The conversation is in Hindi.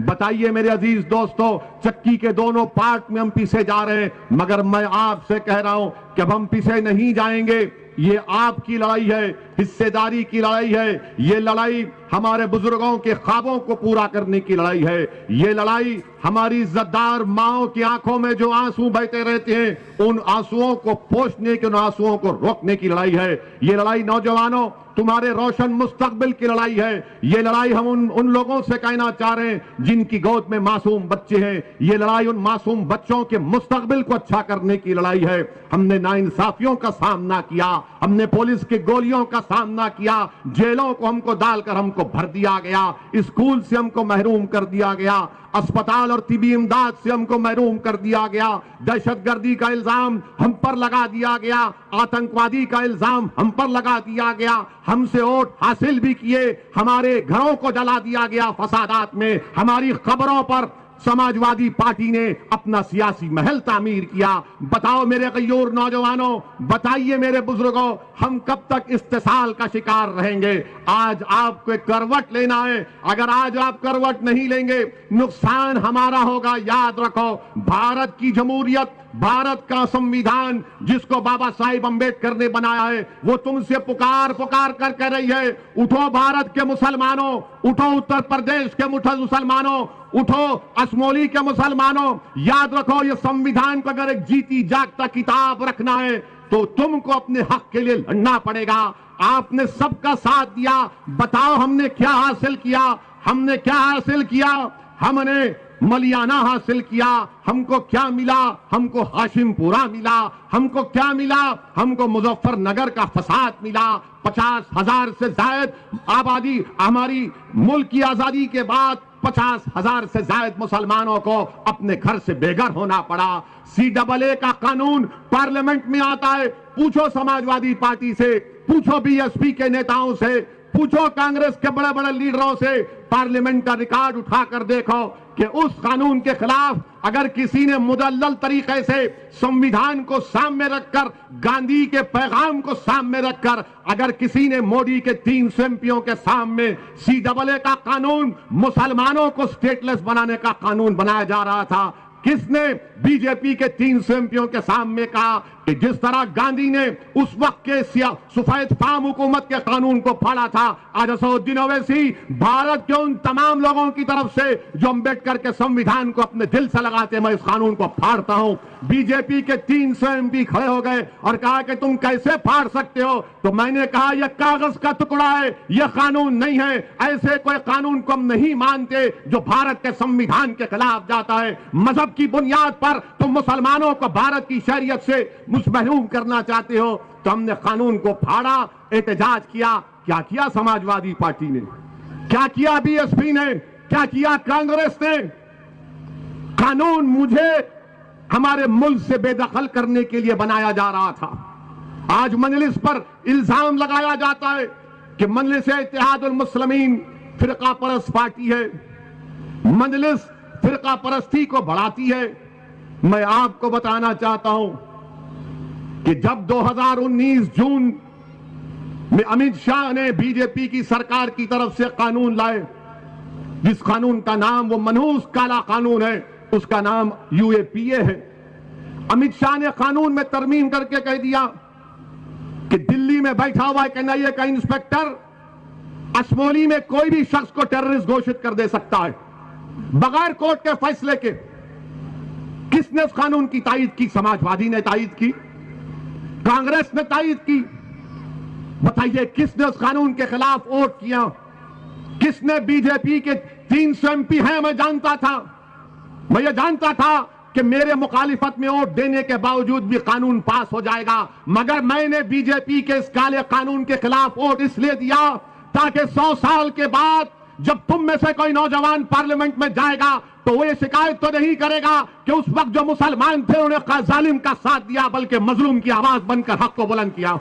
बताइए मेरे अजीज दोस्तों, चक्की के दोनों पार्ट में हम पीछे जा रहे हैं, मगर मैं आपसे कह रहा हूं कि अब हम पीछे नहीं जाएंगे। ये आपकी लड़ाई है, हिस्सेदारी की लड़ाई है, ये लड़ाई हमारे बुजुर्गों के ख्वाबों को पूरा करने की लड़ाई है, ये लड़ाई हमारी इज्जतदार माओं की आंखों में जो आंसू बहते रहते हैं उन आंसुओं को पोंछने के, उन आंसुओं को रोकने की लड़ाई है। ये लड़ाई नौजवानों तुम्हारे रोशन मुस्तकबिल की लड़ाई है। ये लड़ाई हम उन लोगों से कहना चाह रहे हैं जिनकी गोद में मासूम बच्चे हैं। ये लड़ाई उन मासूम बच्चों के मुस्तकबिल को अच्छा करने की लड़ाई है। हमने नाइंसाफियों का सामना किया, हमने पुलिस की गोलियों का सामना किया, जेलों को हमको डालकर हमको भर दिया गया, स्कूल से हमको महरूम कर दिया गया, अस्पताल और तिबी इमदाद से हमको महरूम कर दिया गया, दहशतगर्दी का इल्जाम हम पर लगा दिया गया, आतंकवादी का इल्जाम हम पर लगा दिया गया, हमसे वोट हासिल भी किए, हमारे घरों को जला दिया गया फसादात में, हमारी खबरों पर समाजवादी पार्टी ने अपना सियासी महल तामीर किया। बताओ मेरे गयूर नौजवानों, बताइए मेरे बुजुर्गों, हम कब तक इस्तेसाल का शिकार रहेंगे? आज आपको करवट लेना है, अगर आज आप करवट नहीं लेंगे नुकसान हमारा होगा। याद रखो, भारत की जमहूरियत, भारत का संविधान जिसको बाबा साहिब अंबेडकर ने बनाया है, वो तुमसे पुकार पुकार कर कह रही है, उठो भारत के मुसलमानों, उठो उत्तर प्रदेश के मुसलमानों, उठो असमोली के मुसलमानों। याद रखो, ये संविधान को अगर एक जीती जागता किताब रखना है तो तुमको अपने हक के लिए लड़ना पड़ेगा। आपने सबका साथ दिया, बताओ हमने क्या हासिल किया? हमने क्या हासिल किया? हमने मलियाना हासिल किया। हमको क्या मिला? हमको हाशिमपुरा मिला। हमको क्या मिला? हमको मुजफ्फरनगर का फसाद मिला। 50,000 से जायद आबादी, हमारी मुल्क की आजादी के बाद 50,000 से जायद मुसलमानों को अपने घर से बेघर होना पड़ा। CAA का कानून पार्लियामेंट में आता है, पूछो समाजवादी पार्टी से, पूछो BSP के नेताओं से, पूछो कांग्रेस के बड़े बड़े लीडरों से, पार्लियामेंट का रिकॉर्ड उठाकर देखो कि उस कानून के खिलाफ अगर किसी ने मुदल्लल तरीके से संविधान को सामने रखकर, गांधी के पैगाम को सामने रखकर, अगर किसी ने मोदी के 300 MPओं के सामने CAA का कानून, मुसलमानों को स्टेटलेस बनाने का कानून बनाया जा रहा था, किसने बीजेपी के 300 MPओं के सामने कहा कि जिस तरह गांधी ने उस वक्त के सफेद फाम हुकूमत के कानून को फाड़ा था, आज असदुद्दीन ओवैसी भारत के उन तमाम लोगों की तरफ से जो अंबेडकर के संविधान को अपने दिल से लगाते, मैं इस कानून को फाड़ता हूं। बीजेपी के 300 MP खड़े हो गए और कहा कि तुम कैसे फाड़ सकते हो? तो मैंने कहा यह कागज का टुकड़ा है, यह कानून नहीं है। ऐसे कोई कानून को हम नहीं मानते जो भारत के संविधान के खिलाफ जाता है। मजहब की बुनियाद पर तुम मुसलमानों को भारत की शरीयत से महरूम करना चाहते हो, तो हमने कानून को फाड़ा, एहतजाज किया। क्या किया समाजवादी पार्टी ने? क्या किया BSP ने? क्या किया कांग्रेस ने? कानून मुझे हमारे मुल्क से बेदखल करने के लिए बनाया जा रहा था। आज मजलिस पर इल्जाम लगाया जाता है कि मजलिस इत्तेहादुल मुस्लिमीन फिरका परस्त पार्टी है, मजलिस फिरका परस्ती को बढ़ाती है। मैं आपको बताना चाहता हूं कि जब 2019 जून में अमित शाह ने बीजेपी की सरकार की तरफ से कानून लाए, जिस कानून का नाम वो मनहूस काला कानून है, उसका नाम UAPA है। अमित शाह ने कानून में तरमीम करके कह दिया कि दिल्ली में बैठा हुआ एक NIA का इंस्पेक्टर असमोली में कोई भी शख्स को टेररिस्ट घोषित कर दे सकता है बगैर कोर्ट के फैसले के। किसने उस कानून की तायीद की? समाजवादी ने तायीद की, कांग्रेस ने तायीद की। बताइए किसने उस कानून के खिलाफ वोट किया? किसने? बीजेपी के 300 MP हैं, मैं जानता था, मैं ये जानता था कि मेरे मुखालिफत में वोट देने के बावजूद भी कानून पास हो जाएगा, मगर मैंने बीजेपी के इस काले कानून के खिलाफ वोट इसलिए दिया ताकि 100 साल के बाद जब तुम में से कोई नौजवान पार्लियामेंट में जाएगा तो वो ये शिकायत तो नहीं करेगा कि उस वक्त जो मुसलमान थे उन्हें जालिम का साथ दिया, बल्कि मजलूम की आवाज बनकर हक को बुलंद किया।